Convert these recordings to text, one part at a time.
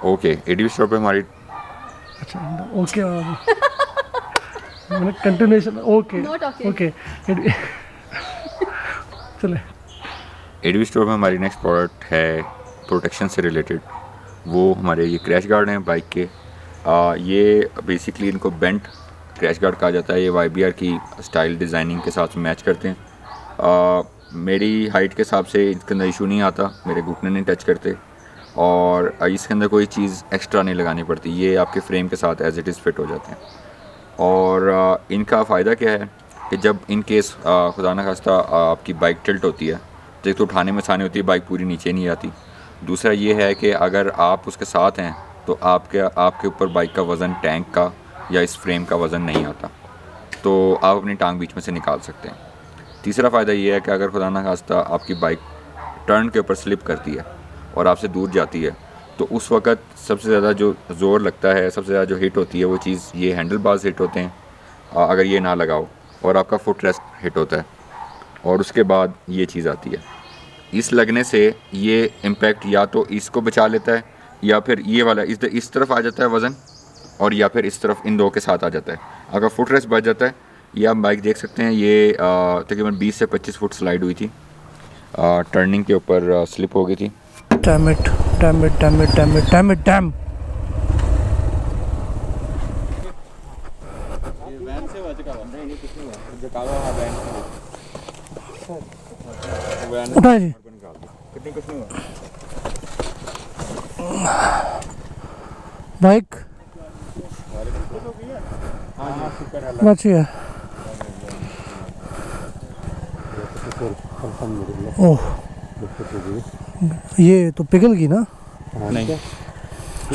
Okay, ADB store पे हमारी अच्छा ओके मैंने continuation okay Not okay. Okay चले एडीबी स्टोर में हमारी नेक्स्ट प्रोडक्ट है प्रोटेक्शन से रिलेटेड। वो हमारे ये क्रैश गार्ड हैं बाइक के। ये बेसिकली इनको बेंट क्रैश गार्ड कहा जाता है। ये वाईबीआर की स्टाइल डिज़ाइनिंग के साथ मैच करते हैं। मेरी हाइट के हिसाब से इसके अंदर इशू नहीं आता, मेरे घुटने नहीं टच करते और इसके अंदर कोई चीज़ एक्स्ट्रा नहीं लगानी पड़ती। ये आपके फ्रेम के साथ एज इट इज़ फिट हो जाते हैं। और इनका फ़ायदा क्या है कि जब इन केस खुदा न खास्ता आपकी बाइक टिल्ट होती है तो एक तो उठाने में आसानी होती है, बाइक पूरी नीचे नहीं आती। दूसरा ये है कि अगर आप उसके साथ हैं तो आपके ऊपर बाइक का वज़न टैंक का या इस फ्रेम का वज़न नहीं आता, तो आप अपनी टांग बीच में से निकाल सकते हैं। तीसरा फ़ायदा ये है कि अगर खुदा न खास्ता आपकी बाइक टर्न के ऊपर स्लिप करती है और आपसे दूर जाती है तो उस वक़्त सबसे ज़्यादा जो ज़ोर लगता है, सबसे ज़्यादा जो हिट होती है वो चीज़ ये हैंडल बार्स हिट होते हैं अगर ये ना लगाओ, और आपका फुट रेस्ट हिट होता है और उसके बाद ये चीज़ आती है। इस लगने से ये इम्पैक्ट या तो इसको बचा लेता है या फिर ये वाला इस तरफ आ जाता है वज़न, और या फिर इस तरफ इन दो के साथ आ जाता है। अगर फुट रेस्ट बच जाता है, ये आप बाइक देख सकते हैं, ये तकरीबन 20 से 25 फुट स्लाइड हुई थी, टर्निंग के ऊपर स्लिप हो गई थी। Damn it damn it damn it damn it damn it dam उठाए जी बाइक बच गया। ओह ये तो पिघल गई ना। नहीं,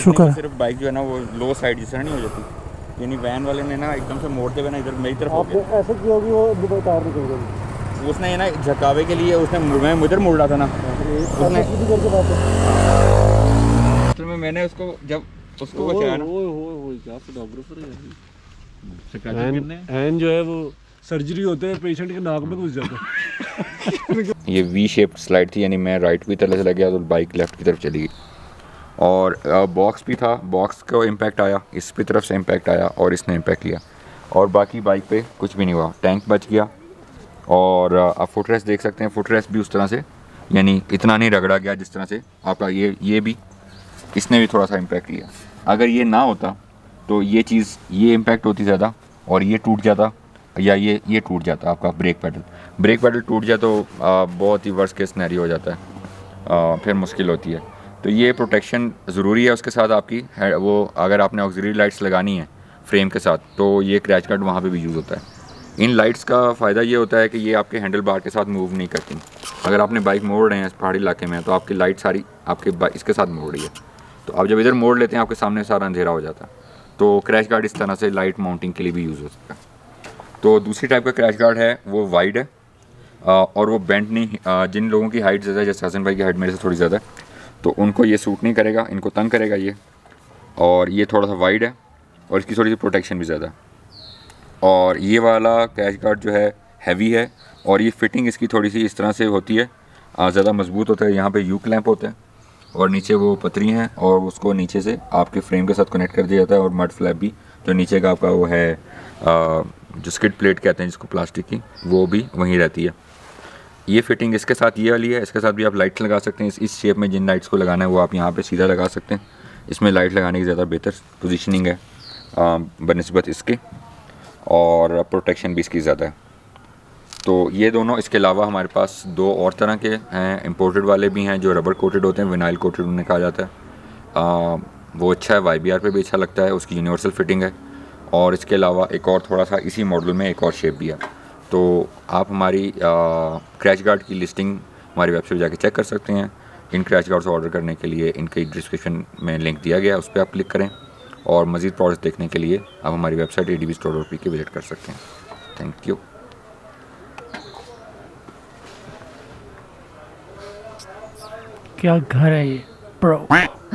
शुक्र है। सिर्फ बाइक जो है ना वो लो साइड जिस तरह नहीं हो जाती, यानी वैन वाले ने ना एकदम से मोड़ते हुए ना इधर मेरी तरफ हो गया। ऐसे की होगी वो दुबई तार निकल गई। उसने ये ना झकावे के लिए उसने मैं उधर मुड़ रहा था ना, उसने असल में मैंने उसको जब उसको बचाया ना, क्या फोटोग्राफर है एन जो है वो सर्जरी होते हैं पेशेंट के नाक में घुस जाता है। ये वी शेप्ड स्लाइड थी, यानी मैं राइट की तरफ से लग गया तो बाइक लेफ्ट की तरफ चली गई। और बॉक्स भी था, बॉक्स को इम्पैक्ट आया, इस की तरफ से इम्पैक्ट आया और इसने इम्पैक्ट लिया, और बाकी बाइक पे कुछ भी नहीं हुआ। टैंक बच गया। और आप फुट रेस्ट देख सकते हैं, फुट रेस्ट भी उस तरह से, यानी इतना नहीं रगड़ा गया जिस तरह से आपका ये भी, इसने भी थोड़ा सा इम्पैक्ट लिया। अगर ये ना होता तो ये चीज़ ये इम्पैक्ट होती ज़्यादा और ये टूट जाता, या ये टूट जाता आपका ब्रेक पैडल टूट जाए तो बहुत ही वर्स्ट केस सिनेरियो हो जाता है, फिर मुश्किल होती है। तो ये प्रोटेक्शन ज़रूरी है। उसके साथ आपकी वो अगर आपने ऑक्सिलरी लाइट्स लगानी है फ्रेम के साथ तो ये क्रैच गार्ड वहाँ पे भी यूज़ होता है। इन लाइट्स का फ़ायदा ये होता है कि ये आपके हैंडल बार के साथ मूव नहीं करती। अगर आपने बाइक मोड़ रहे हैं पहाड़ी इलाके में तो आपकी लाइट सारी आपके इसके साथ मोड़ रही है, तो आप जब इधर मोड़ लेते हैं आपके सामने सारा अंधेरा हो जाता है। तो क्रैश गार्ड इस तरह से लाइट माउंटिंग के लिए भी यूज़ हो सकता है। तो दूसरी टाइप का क्रैश गार्ड है वो वाइड है और वो बेंट नहीं। जिन लोगों की हाइट ज़्यादा है, जैसे हसन भाई की हाइट मेरे से थोड़ी ज़्यादा है, तो उनको ये सूट नहीं करेगा, इनको तंग करेगा ये। और ये थोड़ा सा वाइड है और इसकी थोड़ी सी प्रोटेक्शन भी ज़्यादा है। और ये वाला क्रैश गार्ड जो है हैवी है और ये फिटिंग इसकी थोड़ी सी इस तरह से होती है, ज़्यादा मजबूत होता है। यहाँ पे यू क्लैंप होता है और नीचे वो पतरी हैं और उसको नीचे से आपके फ्रेम के साथ कनेक्ट कर दिया जाता है। और मड फ्लैप भी जो नीचे का आपका वो है, जो स्किड प्लेट कहते हैं जिसको, प्लास्टिक की, वो भी वहीं रहती है। ये फिटिंग इसके साथ ये वाली है, इसके साथ भी आप लाइट्स लगा सकते हैं। इस शेप में जिन लाइट्स को लगाना है वो आप यहाँ पे सीधा लगा सकते हैं। इसमें लाइट लगाने की ज़्यादा बेहतर पोजीशनिंग है बनिस्बत इसके, और प्रोटेक्शन भी इसकी ज़्यादा है। तो ये दोनों, इसके अलावा हमारे पास दो और तरह के हैं, इंपोर्टेड वाले भी हैं जो रबर कोटेड होते हैं, विनाइल कोटेड उन्हें कहा जाता है। वो अच्छा है, वाईबीआर पे भी अच्छा लगता है, उसकी यूनिवर्सल फिटिंग है। और इसके अलावा एक और थोड़ा सा इसी मॉडल में एक और शेप भी है। तो आप हमारी क्रैश गार्ड की लिस्टिंग हमारी वेबसाइट जाके चेक कर सकते हैं। इन क्रैश गार्ड्स ऑर्डर करने के लिए इनके डिस्क्रिप्शन में लिंक दिया गया है, उस पर आप क्लिक करें। और मज़ीद प्रोडक्ट्स देखने के लिए आप हमारी वेबसाइट adbstore.p के विजिट कर सकते हैं। Thank you. क्या घर है ये ब्रो।